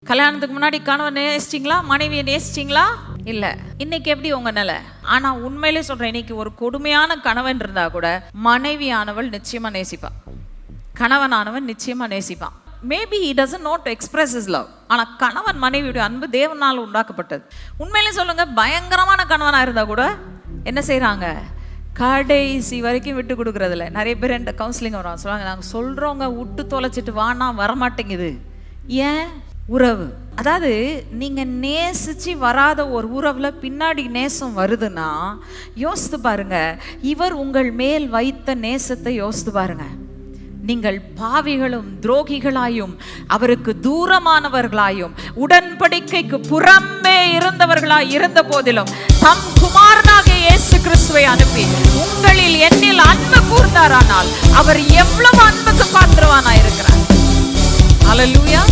கல்யாணத்துக்கு முன்னாடி கணவன் நேசிச்சிங்களா, மனைவியை நேசிச்சிங்களா? இல்ல. இன்னைக்கு எப்படி உங்க நிலை? ஆனா உண்மையிலே சொல்றேன், இன்னைக்கு ஒரு கொடுமையான கணவன் இருந்தா கூட மனைவியானவள் நிச்சயமா நேசிப்பான், கணவனானவன் நிச்சயமா நேசிப்பான். Maybe he doesn't know to express his love. ஆனா கணவன் மனைவியுடைய அன்பு தேவனால் உண்டாக்கப்பட்டது. உண்மையிலே சொல்லுங்க, பயங்கரமான கணவனா இருந்தா கூட என்ன செய்யறாங்க, கடைசி வரைக்கும் விட்டு கொடுக்கறதில்ல. நிறைய பேர் என்கிட்ட கவுன்சிலிங் வரும், சொல்லுவாங்க, நாங்கள் சொல்றவங்க விட்டு தொலைச்சிட்டு வானா வரமாட்டேங்குது. ஏன்? உறவு. அதாவது நீங்க நேசிச்சு வராத ஒரு உறவுல பின்னாடி நேசம் வருதுன்னா யோசித்து பாருங்க, இவர் உங்கள் மேல் வைத்த நேசத்தை யோசித்து பாருங்க. நீங்கள் பாவிகளும் துரோகிகளாயும் அவருக்கு தூரமானவர்களாயும் உடன்படிக்கைக்கு புறம்பே இருந்தவர்களாய் இருந்த போதிலும் தம் குமாரனாகிய இயேசு கிறிஸ்துவை அனுப்பி உங்களில் என்னில் அன்பு கூர்ந்தாரானால் அவர் எவ்வளவு அன்புக்கு பாத்திரவானா இருக்கிறார். அல்லேலூயா.